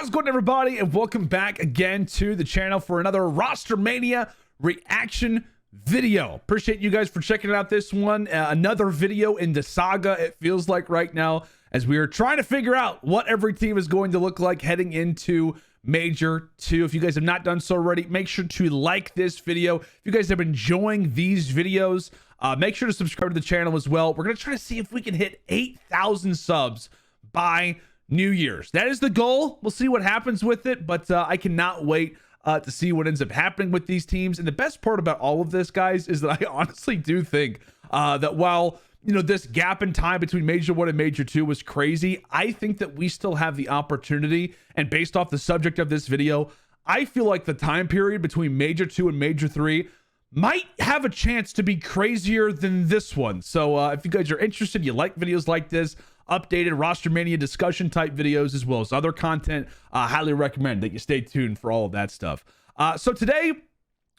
How's it going, everybody, and welcome back again to the channel for another Roster Mania reaction video. Appreciate you guys for checking out this one. Another video in the saga, it feels like right now, as we are trying to figure out what every team is going to look like heading into Major 2. If you guys have not done so already, make sure to like this video. If you guys have been enjoying these videos, make sure to subscribe to the channel as well. We're going to try to see if we can hit 8,000 subs by New Year's. That is the goal. We'll see what happens with it, but I cannot wait to see what ends up happening with these teams. And the best part about all of this, guys, is that I honestly do think that while, you know, this gap in time between Major 1 and Major 2 was crazy, I think that we still have the opportunity, and based off the subject of this video, I feel like the time period between Major 2 and Major 3 might have a chance to be crazier than this one. So if you guys are interested, you like videos like this, updated Roster Mania discussion type videos, as well as other content, highly recommend that you stay tuned for all of that stuff. So today,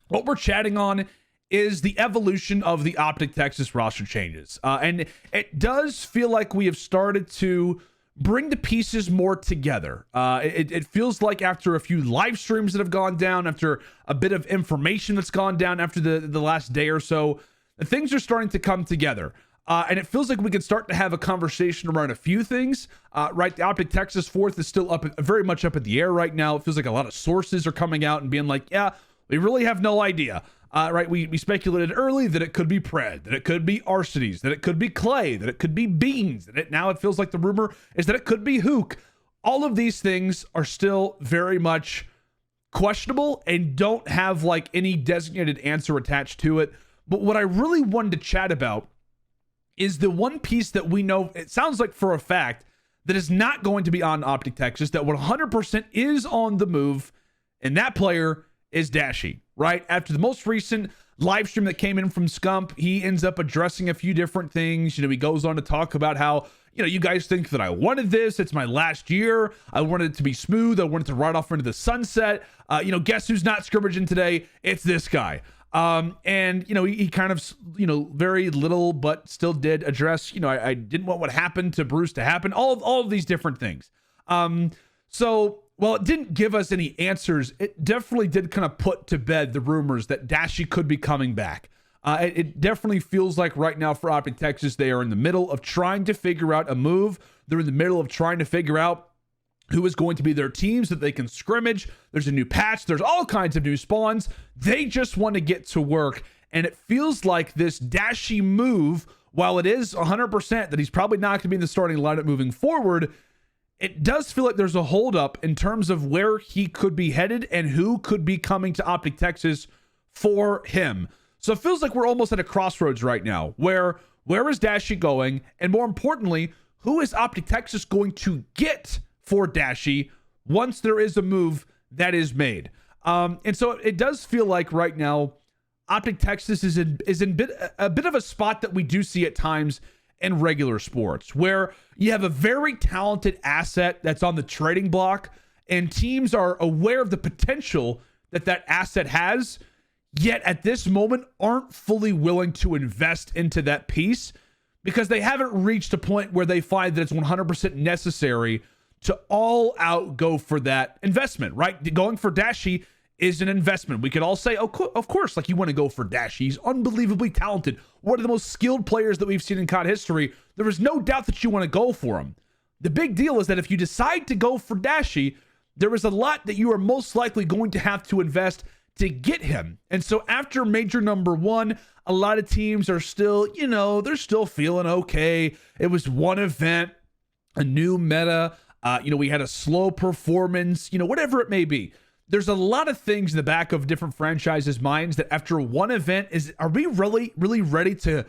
what we're chatting on is the evolution of the OpTic Texas roster changes. And it does feel like we have started to bring the pieces more together. It feels like after a few live streams that have gone down, after a bit of information that's gone down after the last day or so, things are starting to come together. And it feels like we can start to have a conversation around a few things. Right, the OpTic Texas 4th is still up, very much up in the air right now. It feels like a lot of sources are coming out and being like, yeah, we really have no idea. Right, we speculated early that it could be Pred, that it could be ARCITYS, that it could be Clay, that it could be Beans, that now it feels like the rumor is that it could be Hook. All of these things are still very much questionable and don't have like any designated answer attached to it. But what I really wanted to chat about is the one piece that we know, it sounds like for a fact, that is not going to be on OpTic Texas, that 100% is on the move, and that player is Dashy, right? After the most recent live stream that came in from Scump, he ends up addressing a few different things. You know, he goes on to talk about how, you know, you guys think that I wanted this. It's my last year. I wanted it to be smooth. I wanted to ride off into the sunset. You know, guess who's not scrimmaging today? It's this guy. And, you know, he kind of, you know, very little, but still did address, you know, I didn't want what happened to Bruce to happen. All of these different things. So while it didn't give us any answers, it definitely did kind of put to bed the rumors that Dashy could be coming back. It definitely feels like right now for OpTic Texas, they are in the middle of trying to figure out a move. They're in the middle of trying to figure out who is going to be their teams that they can scrimmage. There's a new patch. There's all kinds of new spawns. They just want to get to work. And it feels like this Dashy move, while it is 100% that he's probably not going to be in the starting lineup moving forward, it does feel like there's a holdup in terms of where he could be headed and who could be coming to OpTic Texas for him. So it feels like we're almost at a crossroads right now, where is Dashy going? And more importantly, who is OpTic Texas going to get for Dashy once there is a move that is made? And so it does feel like right now OpTic Texas is in a bit of a spot that we do see at times in regular sports, where you have a very talented asset that's on the trading block and teams are aware of the potential that that asset has, yet at this moment aren't fully willing to invest into that piece because they haven't reached a point where they find that it's 100% necessary to all out go for that investment, right? Going for Dashy is an investment. We could all say, oh, of course, like you want to go for Dashy. He's unbelievably talented. One of the most skilled players that we've seen in COD history. There is no doubt that you want to go for him. The big deal is that if you decide to go for Dashy, there is a lot that you are most likely going to have to invest to get him. And so after Major number 1, a lot of teams are still, you know, they're still feeling okay. It was one event, a new meta. You know, we had a slow performance, you know, whatever it may be. There's a lot of things in the back of different franchises' minds that after one event are we really ready to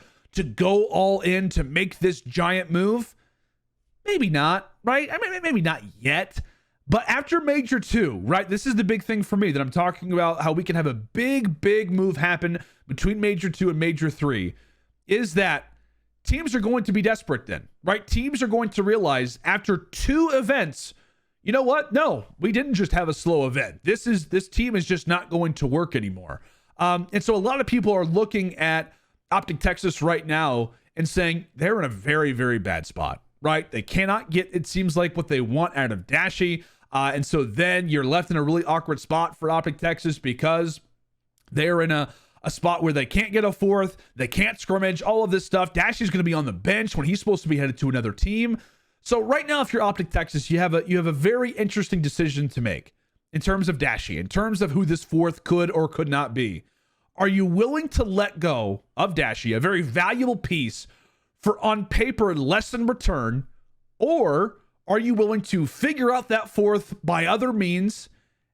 go all in to make this giant move? Maybe not, right? I mean, maybe not yet. But after Major 2, right? This is the big thing for me that I'm talking about, how we can have a big move happen between Major 2 and Major 3, is that teams are going to be desperate then, right? Teams are going to realize after 2 events, you know what? No, we didn't just have a slow event. This team is just not going to work anymore. And so a lot of people are looking at OpTic Texas right now and saying they're in a very bad spot, right? They cannot get, it seems like, what they want out of Dashy. And so then you're left in a really awkward spot for OpTic Texas because they're in a spot where they can't get a fourth, they can't scrimmage, all of this stuff. Dashy's going to be on the bench when he's supposed to be headed to another team. So right now, if you're OpTic Texas, you have a very interesting decision to make in terms of Dashy, in terms of who this fourth could or could not be. Are you willing to let go of Dashy, a very valuable piece, for on paper less in return, or are you willing to figure out that fourth by other means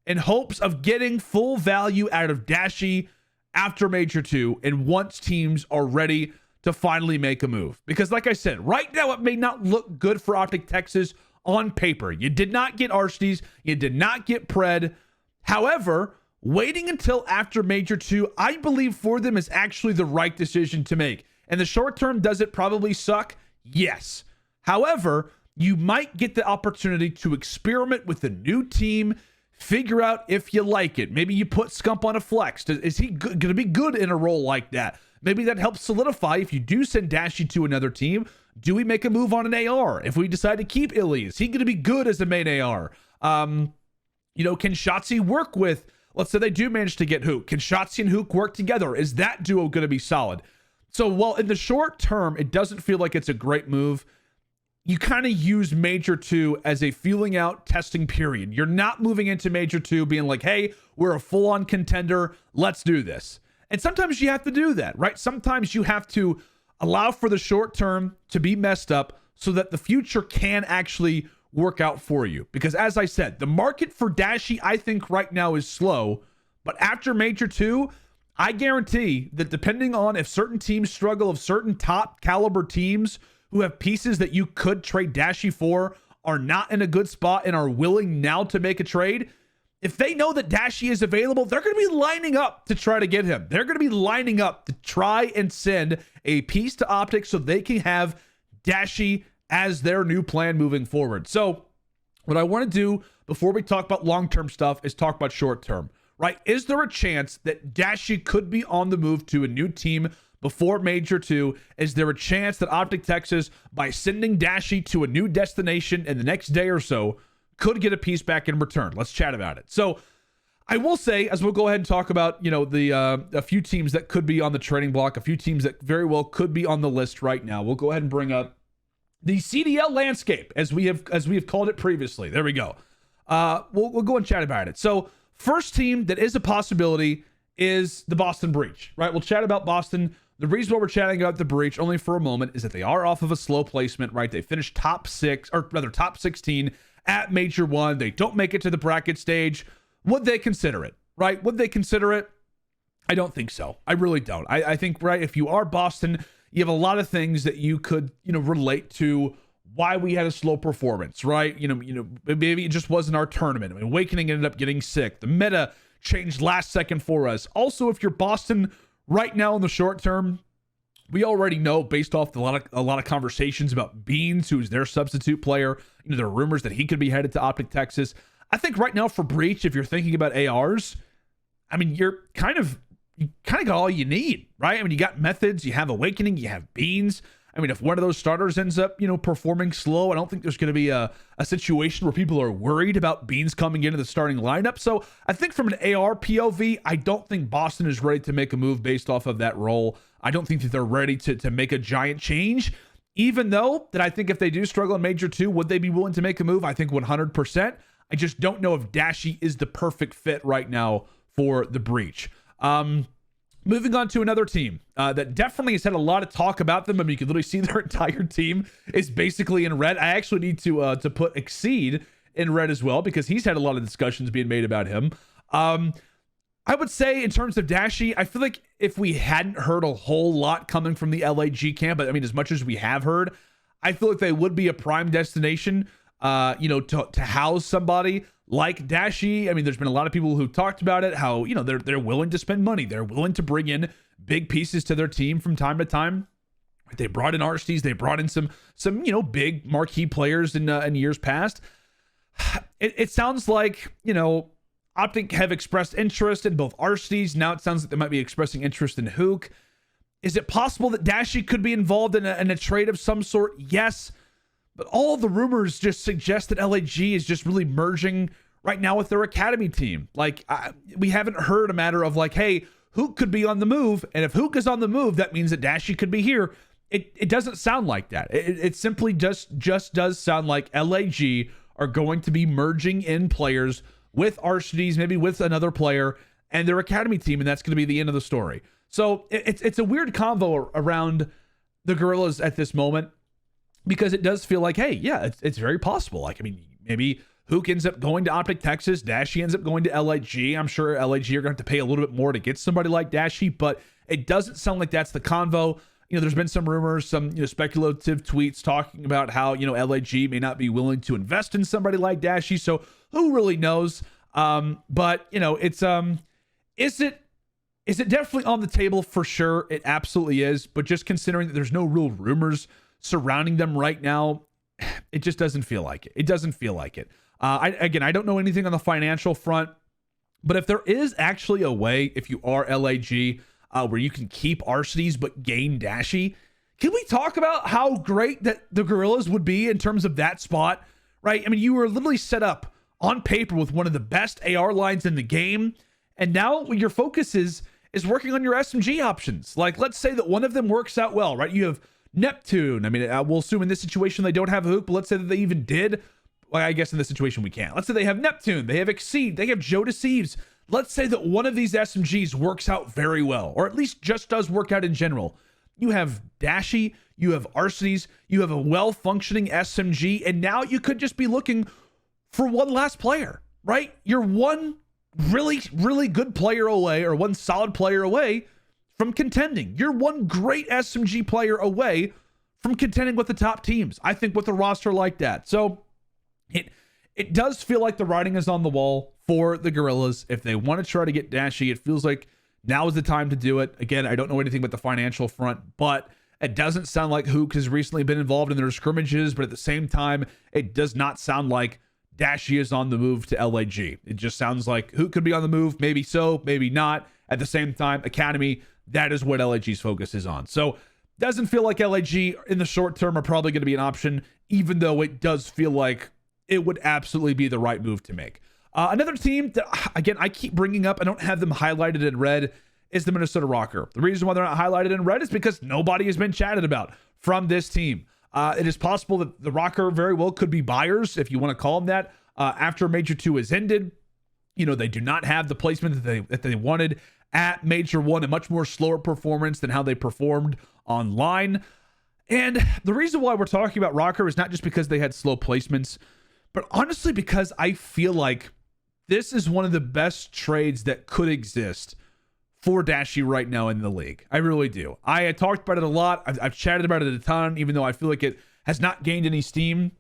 in hopes of getting full value out of Dashy after Major 2 and once teams are ready to finally make a move? Because like I said, right now it may not look good for OpTic Texas on paper. You did not get ARCITYS, you did not get Pred. However, waiting until after Major 2, I believe for them is actually the right decision to make. In the short term, does it probably suck? Yes. However, you might get the opportunity to experiment with a new team, figure out if you like it. Maybe you put Scump on a flex. Is he going to be good in a role like that? Maybe that helps solidify if you do send Dashy to another team. Do we make a move on an AR? If we decide to keep Illy, is he going to be good as a main AR? Can Shotzi work with, let's say they do manage to get Hook. Can Shotzi and Hook work together? Is that duo going to be solid? So while in the short term, it doesn't feel like it's a great move, you kind of use Major 2 as a feeling out testing period. You're not moving into Major 2 being like, hey, we're a full-on contender. Let's do this. And sometimes you have to do that, right? Sometimes you have to allow for the short term to be messed up so that the future can actually work out for you. Because as I said, the market for Dashy, I think right now is slow. But after Major 2, I guarantee that depending on if certain teams struggle, if certain top caliber teams who have pieces that you could trade Dashy for are not in a good spot and are willing now to make a trade, if they know that Dashy is available, they're going to be lining up to try to get him. They're going to be lining up to try and send a piece to OpTic so they can have Dashy as their new plan moving forward. So what I want to do before we talk about long-term stuff is talk about short-term, right? Is there a chance that Dashy could be on the move to a new team before Major 2? Is there a chance that OpTic Texas, by sending Dashy to a new destination in the next day or so, could get a piece back in return? Let's chat about it. So I will say, as we'll go ahead and talk about, a few teams that could be on the trading block, a few teams that very well could be on the list right now. We'll go ahead and bring up the CDL landscape as we have called it previously. There we go. We'll go and chat about it. So first team that is a possibility is the Boston Breach, right? We'll chat about Boston. The reason why we're chatting about the Breach only for a moment is that they are off of a slow placement, right? They finished top 16 at Major 1. They don't make it to the bracket stage. Would they consider it, right? Would they consider it? I don't think so. I really don't. I think, right, if you are Boston, you have a lot of things that you could, relate to why we had a slow performance, right? Maybe it just wasn't our tournament. I mean, Awakening ended up getting sick. The meta changed last second for us. Also, if you're Boston right now in the short term, we already know based off a lot of conversations about Beans, who's their substitute player. There are rumors that he could be headed to OpTic Texas. I think right now for Breach, if you're thinking about ARs, I mean, you kind of got all you need, right? I mean, you got Methods, you have Awakening, you have Beans. I mean, if one of those starters ends up, performing slow, I don't think there's going to be a situation where people are worried about Beans coming into the starting lineup. So I think from an AR POV, I don't think Boston is ready to make a move based off of that role. I don't think that they're ready to make a giant change, even though that I think if they do struggle in Major 2, would they be willing to make a move? I think 100%. I just don't know if Dashy is the perfect fit right now for the Breach. Moving on to another team that definitely has had a lot of talk about them. I mean, you can literally see their entire team is basically in red. I actually need to put Exceed in red as well because he's had a lot of discussions being made about him. I would say in terms of Dashy, I feel like if we hadn't heard a whole lot coming from the LAG camp, but I mean, as much as we have heard, I feel like they would be a prime destination, to house somebody like Dashy. I mean, there's been a lot of people who talked about it, how, they're willing to spend money. They're willing to bring in big pieces to their team from time to time. They brought in ARCITYS. They brought in some big marquee players in years past. It sounds like, OpTic have expressed interest in both ARCITYS. Now it sounds like they might be expressing interest in Hook. Is it possible that Dashy could be involved in a trade of some sort? Yes. But all the rumors just suggest that LAG is just really merging right now with their academy team. Like, we haven't heard a matter of like, hey, Hook could be on the move. And if Hook is on the move, that means that Dashy could be here. It doesn't sound like that. It simply just does sound like LAG are going to be merging in players with ARCITYS, maybe with another player, and their academy team, and that's going to be the end of the story. So it's a weird convo around the Guerrillas at this moment, because it does feel like, hey, yeah, it's very possible. Like, I mean, maybe Hook ends up going to OpTic Texas, Dashy ends up going to LAG. I'm sure LAG are going to have to pay a little bit more to get somebody like Dashy, but it doesn't sound like that's the convo. You know, there's been some rumors, some, speculative tweets talking about how, LAG may not be willing to invest in somebody like Dashy. So who really knows? But it's is it definitely on the table? For sure, it absolutely is. But just considering that there's no real rumors surrounding them right now, it just doesn't feel like it. It doesn't feel like it. I don't know anything on the financial front, but if there is actually a way, if you are LAG, where you can keep ARCITYS but gain Dashy, can we talk about how great that the Guerrillas would be in terms of that spot, right? I mean, you were literally set up on paper with one of the best AR lines in the game, and now your focus is working on your SMG options. Like, let's say that one of them works out well, right? You have Neptune. I mean, we'll assume in this situation they don't have a Hook, but let's say that they even did. Well, I guess in this situation we can't. Let's say they have Neptune, they have Exceed, they have Joe Deceives. Let's say that one of these SMGs works out very well, or at least just does work out in general. You have Dashy, you have ARCITYS, you have a well-functioning SMG, and now you could just be looking for one last player, right? You're one really, really good player away, or one solid player away from contending. You're one great SMG player away from contending with the top teams, I think, with a roster like that. So it does feel like the writing is on the wall for the Guerrillas. If they want to try to get Dashy, it feels like now is the time to do it. Again, I don't know anything about the financial front, but it doesn't sound like Hook has recently been involved in their scrimmages, but at the same time, it does not sound like Dashy is on the move to LAG. It just sounds like Hook could be on the move, maybe so, maybe not. At the same time, Academy, that is what LAG's focus is on. So doesn't feel like LAG in the short term are probably going to be an option, even though it does feel like it would absolutely be the right move to make. Another team that, again, I keep bringing up, I don't have them highlighted in red, is the Minnesota ROKKR. The reason why they're not highlighted in red is because nobody has been chatted about from this team. It is possible that the ROKKR very well could be buyers, if you want to call them that, after Major 2 has ended. They do not have the placement that they wanted at Major 1, a much more slower performance than how they performed online. And the reason why we're talking about ROKKR is not just because they had slow placements, but honestly because I feel like this is one of the best trades that could exist for Dashy right now in the league. I really do. I had talked about it a lot. I've chatted about it a ton, even though I feel like it has not gained any steam.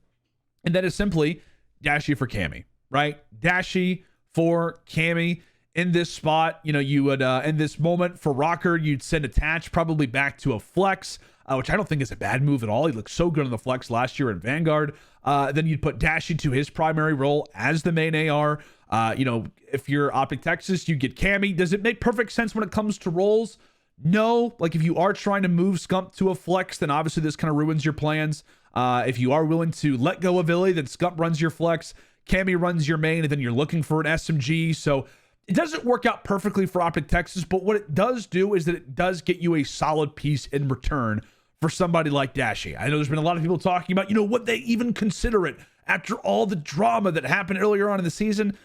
And that is simply Dashy for Cammy, right? Dashy for Cammy in this spot. You would, in this moment for ROKKR, you'd send Attach probably back to a flex, which I don't think is a bad move at all. He looked so good on the flex last year in Vanguard. Then you'd put Dashy to his primary role as the main AR. If you're OpTic Texas, you get Cammy. Does it make perfect sense when it comes to roles? No. Like, if you are trying to move Scump to a flex, then obviously this kind of ruins your plans. If you are willing to let go of Illy, then Scump runs your flex, Cammy runs your main, and then you're looking for an SMG. So it doesn't work out perfectly for OpTic Texas, but what it does do is that it does get you a solid piece in return for somebody like Dashy. I know there's been a lot of people talking about, would they even consider it after all the drama that happened earlier on in the season?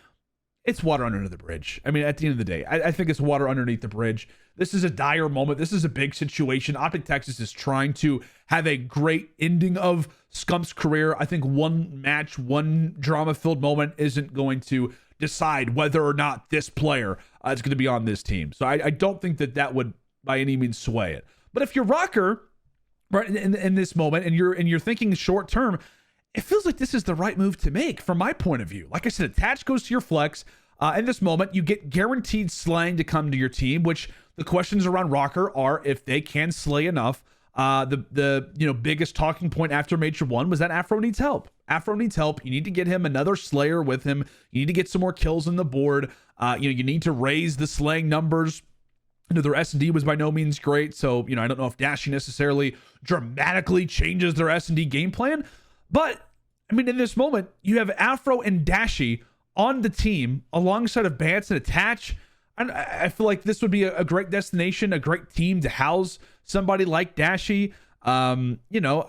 It's water under the bridge. I mean, at the end of the day, I think it's water underneath the bridge. This is a dire moment. This is a big situation. OpTic Texas is trying to have a great ending of Scump's career. I think one match, one drama-filled moment isn't going to decide whether or not this player is going to be on this team. So I don't think that would by any means sway it. But if you're ROKKR, right, in this moment, and you're thinking short term, it feels like this is the right move to make from my point of view. Like I said, Attach goes to your flex. In this moment, you get guaranteed slaying to come to your team, which the questions around ROKKR are if they can slay enough. The biggest talking point after Major 1 was that Afro needs help. Afro needs help. You need to get him another slayer with him. You need to get some more kills on the board. You need to raise the slaying numbers. Their S&D was by no means great, so I don't know if Dashy necessarily dramatically changes their S&D game plan, But I mean, in this moment, you have Afro and Dashy on the team alongside of Bance and Attach. And I feel like this would be a great destination, a great team to house somebody like Dashy. You know,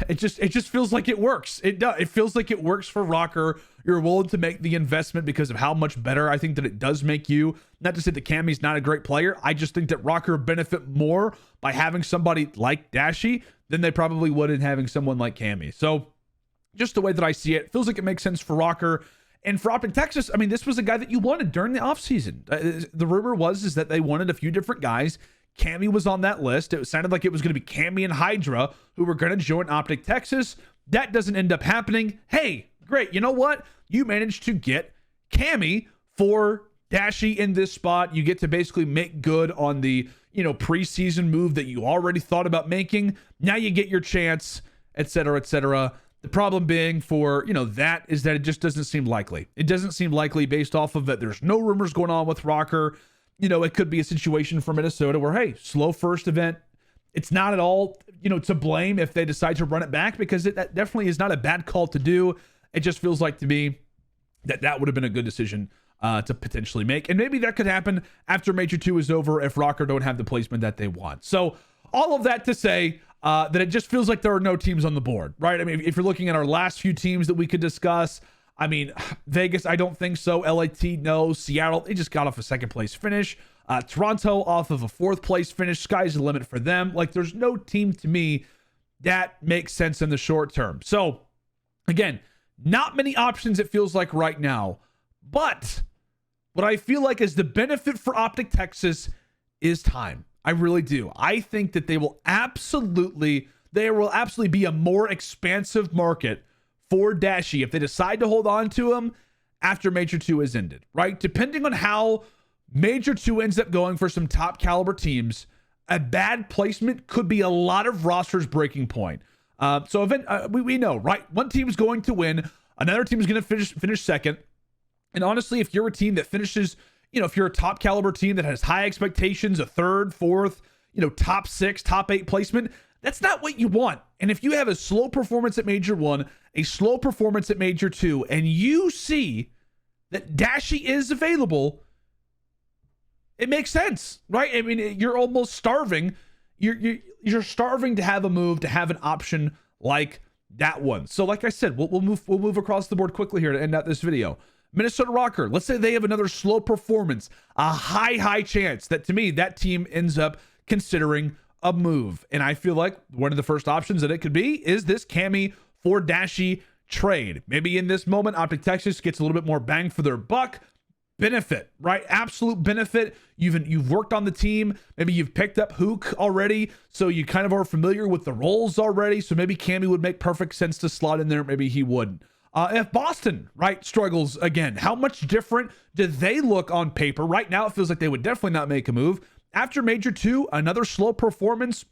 it just feels like it works. It feels like it works for ROKKR. You're willing to make the investment because of how much better I think that it does make you. Not to say that Cammy's not a great player. I just think that ROKKR benefit more by having somebody like Dashy than they probably would in having someone like Cammy. So just the way that I see it, feels like it makes sense for ROKKR. And for OpTic Texas, I mean, this was a guy that you wanted during the offseason. The rumor is that they wanted a few different guys. Cammy was on that list. It sounded like it was going to be Cammy and Hydra who were going to join OpTic Texas. That doesn't end up happening. Hey, great. You know what? You managed to get Cammy for Dashy in this spot. You get to basically make good on the, you know, preseason move that you already thought about making. Now you get your chance, etc., etc. The problem being for, you know, that is that it just doesn't seem likely. It doesn't seem likely based off of that. There's no rumors going on with ROKKR. You know, it could be a situation for Minnesota where, hey, slow first event. It's not at all, you know, to blame if they decide to run it back, because that definitely is not a bad call to do. It just feels like to me that would have been a good decision to potentially make. And maybe that could happen after Major 2 is over if ROKKR don't have the placement that they want. So all of that to say that it just feels like there are no teams on the board, right? I mean, if you're looking at our last few teams that we could discuss, I mean, Vegas, I don't think so. LAT, no. Seattle, they just got off a second place finish. Toronto off of a fourth place finish. Sky's the limit for them. Like, there's no team to me that makes sense in the short term. So, again, not many options it feels like right now. But what I feel like is the benefit for OpTic Texas is time. I really do. I think that they will absolutely be a more expansive market for Dashy if they decide to hold on to him after Major 2 is ended, right? Depending on how Major 2 ends up going for some top caliber teams, a bad placement could be a lot of rosters' breaking point. We know, right? One team is going to win, another team is going to finish second. And honestly, if you're a team that finishes, you know, if you're a top caliber team that has high expectations, a third, fourth, you know, top 6, top 8 placement, that's not what you want. And if you have a slow performance at Major 1, a slow performance at Major 2, and you see that Dashy is available, it makes sense, right? I mean, you're almost starving. You're starving to have a move, to have an option like that one. So like I said, we'll move across the board quickly here to end out this video. Minnesota ROKKR, let's say they have another slow performance, a high chance that, to me, that team ends up considering a move. And I feel like one of the first options that it could be is this Cammy for Dashy trade. Maybe in this moment, OpTic Texas gets a little bit more bang for their buck. Benefit, right? Absolute benefit. You've worked on the team. Maybe you've picked up Hook already, so you kind of are familiar with the roles already. So maybe Cammy would make perfect sense to slot in there. Maybe he wouldn't. If Boston, right, struggles again, how much different do they look on paper? Right now, it feels like they would definitely not make a move. After Major 2, another slow performance,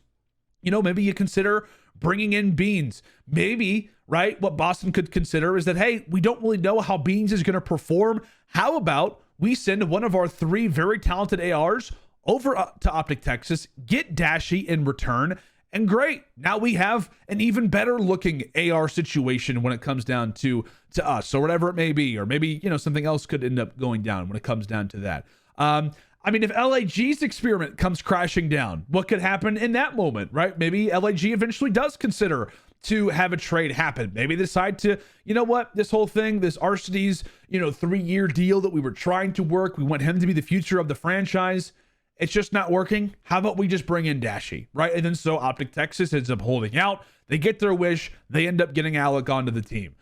you know, maybe you consider bringing in Beans. Maybe, right, what Boston could consider is that, hey, we don't really know how Beans is going to perform. How about we send one of our 3 very talented ARs over to OpTic Texas, get Dashy in return, and great. Now we have an even better looking AR situation when it comes down to us, or whatever it may be, or maybe, you know, something else could end up going down when it comes down to that. I mean, if LAG's experiment comes crashing down, what could happen in that moment, right? Maybe LAG eventually does consider to have a trade happen. Maybe they decide to, you know what, this whole thing, this ARCITYS, you know, 3-year deal that we were trying to work, we want him to be the future of the franchise. It's just not working. How about we just bring in Dashy, right? And then so OpTic Texas ends up holding out. They get their wish. They end up getting Alec onto the team.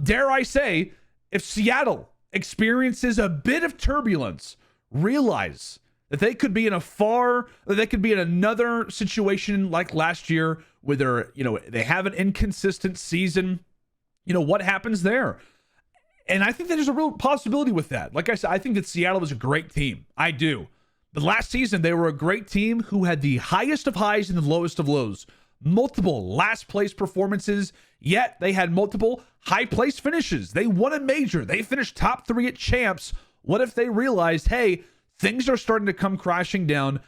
Dare I say, if Seattle experiences a bit of turbulence, realize that they could be in another situation like last year where they're, you know, they have an inconsistent season. You know, what happens there? And I think that there's a real possibility with that. Like I said, I think that Seattle is a great team. I do. But last season, they were a great team who had the highest of highs and the lowest of lows. Multiple last place performances, yet they had multiple high place finishes. They won a major. They finished top 3 at champs. What if they realized, hey, things are starting to come crashing down.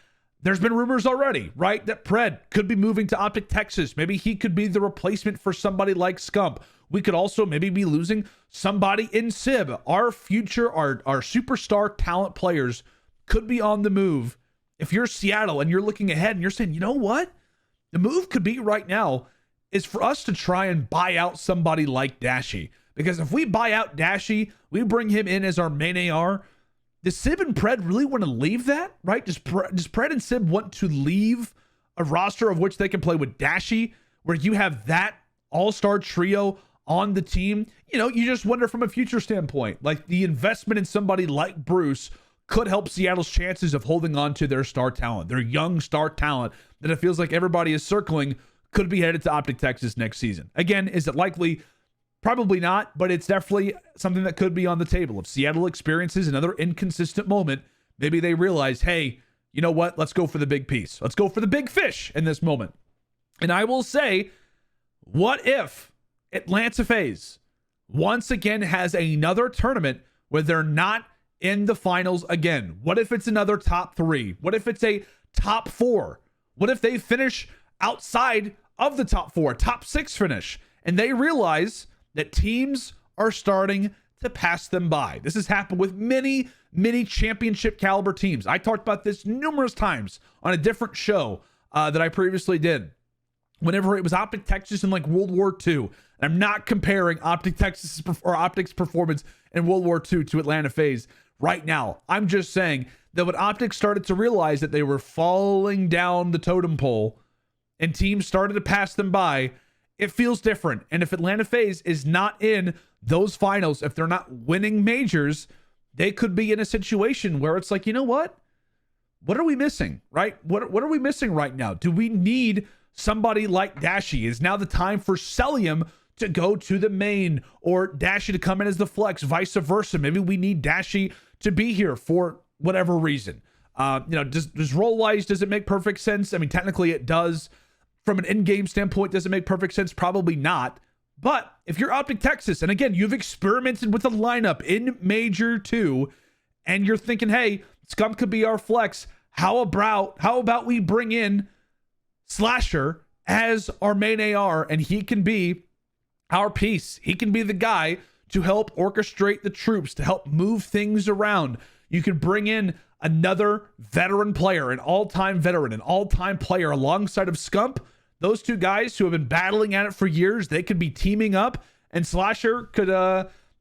There's been rumors already, right, that Pred could be moving to OpTic Texas. Maybe he could be the replacement for somebody like Scump. We could also maybe be losing somebody in Sib. Our future, our superstar talent players could be on the move. If you're Seattle and you're looking ahead and you're saying, you know what? The move could be right now is for us to try and buy out somebody like Dashy. Because if we buy out Dashy, we bring him in as our main AR. Does Sib and Pred really want to leave that, right? Does Pred and Sib want to leave a roster of which they can play with Dashy, where you have that all-star trio on the team? You know, you just wonder from a future standpoint, like the investment in somebody like Bruce could help Seattle's chances of holding on to their star talent, their young star talent that it feels like everybody is circling could be headed to OpTic Texas next season. Again, is it likely? Probably not, but it's definitely something that could be on the table. If Seattle experiences another inconsistent moment, maybe they realize, hey, you know what? Let's go for the big piece. Let's go for the big fish in this moment. And I will say, what if Atlanta FaZe once again has another tournament where they're not in the finals again? What if it's another top 3? What if it's a top 4? What if they finish outside of the top 4, top 6 finish, and they realize that teams are starting to pass them by? This has happened with many championship caliber teams. I talked about this numerous times on a different show that I previously did. Whenever it was OpTic Texas in like World War II, and I'm not comparing OpTic Texas or OpTic's performance in World War II to Atlanta FaZe right now. I'm just saying that when OpTic started to realize that they were falling down the totem pole and teams started to pass them by, it feels different. And if Atlanta FaZe is not in those finals, if they're not winning majors, they could be in a situation where it's like, you know what? What are we missing, right? What are we missing right now? Do we need somebody like Dashy? Is now the time for Celium to go to the main or Dashy to come in as the flex, vice versa? Maybe we need Dashy to be here for whatever reason. Does role-wise, does it make perfect sense? I mean, technically it does. From an in-game standpoint, does it make perfect sense? Probably not. But if you're OpTic Texas, and again, you've experimented with a lineup in Major 2, and you're thinking, hey, Scump could be our flex. How about we bring in Slasher as our main AR, and he can be our piece. He can be the guy to help orchestrate the troops, to help move things around. You could bring in another veteran player, an all-time veteran, an all-time player alongside of Scump. Those two guys who have been battling at it for years, they could be teaming up, and Slasher could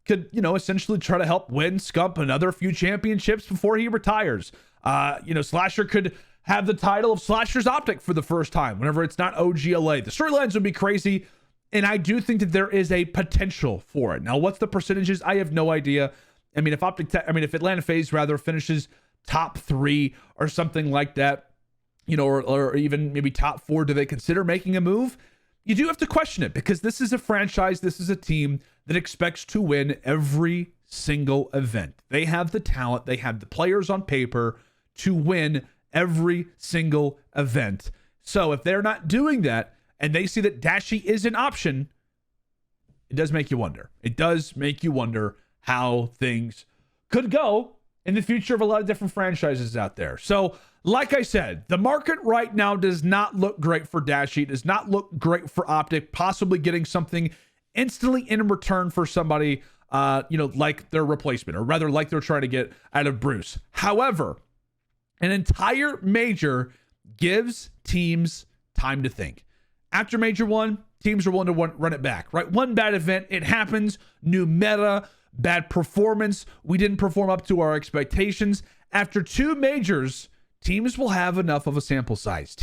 essentially try to help win Scump another few championships before he retires. Slasher could have the title of Slasher's OpTic for the first time whenever it's not OGLA. The storylines would be crazy, and I do think that there is a potential for it. Now, what's the percentages? I have no idea. I mean, if Atlanta FaZe rather finishes top 3 or something like that, or even maybe top 4, do they consider making a move? You do have to question it, because this is a franchise, this is a team that expects to win every single event. They have the talent, they have the players on paper to win every single event. So if they're not doing that and they see that Dashy is an option, it does make you wonder. It does make you wonder how things could go in the future of a lot of different franchises out there. So, like I said, the market right now does not look great for Dashy. It does not look great for OpTic, possibly getting something instantly in return for somebody, like their replacement, or rather like they're trying to get out of Bruce. However, an entire major gives teams time to think. After Major 1, teams are willing to run it back, right? One bad event, it happens. New meta, bad performance. We didn't perform up to our expectations. After 2 majors, teams will have enough of a sample size.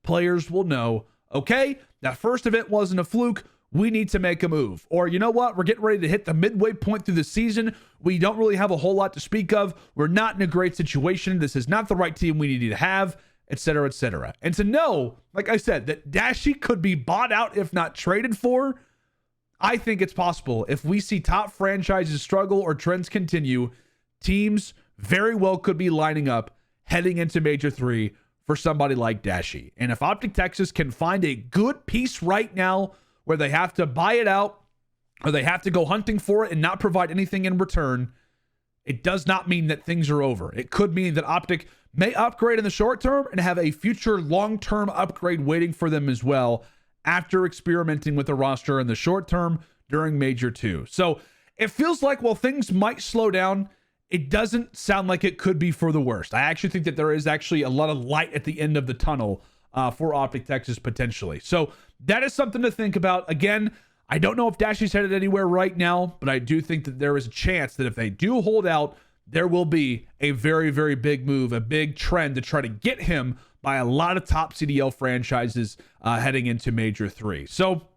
Players will know, okay, that first event wasn't a fluke. We need to make a move. Or you know what? We're getting ready to hit the midway point through the season. We don't really have a whole lot to speak of. We're not in a great situation. This is not the right team we need to have, etc., etc. And to know, like I said, that Dashy could be bought out if not traded for, I think it's possible. If we see top franchises struggle or trends continue, teams very well could be lining up heading into Major 3 for somebody like Dashy. And if OpTic Texas can find a good piece right now where they have to buy it out or they have to go hunting for it and not provide anything in return, it does not mean that things are over. It could mean that OpTic may upgrade in the short term and have a future long-term upgrade waiting for them as well after experimenting with the roster in the short term during Major 2. So it feels like while things might slow down, it doesn't sound like it could be for the worst. I actually think that there is actually a lot of light at the end of the tunnel for OpTic Texas potentially. So that is something to think about. Again, I don't know if Dashy's headed anywhere right now, but I do think that there is a chance that if they do hold out, there will be a very, very big move, a big trend to try to get him by a lot of top CDL franchises heading into Major 3. So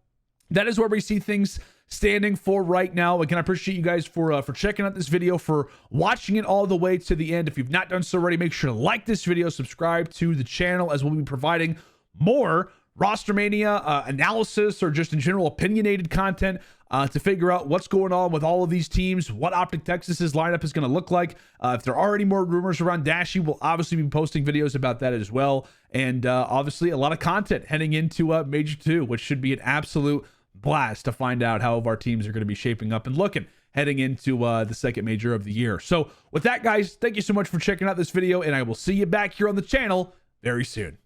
that is where we see things standing for right now. Again, I appreciate you guys for checking out this video, for watching it all the way to the end. If you've not done so already, make sure to like this video, subscribe to the channel, as we'll be providing more Rostermania analysis or just in general opinionated content to figure out what's going on with all of these teams, what OpTic Texas's lineup is going to look like. If there are any more rumors around Dashy, we'll obviously be posting videos about that as well. And obviously a lot of content heading into Major 2, which should be an absolute blast to find out how our teams are going to be shaping up and looking heading into the second major of the year. So with that, guys, thank you so much for checking out this video, and I will see you back here on the channel very soon.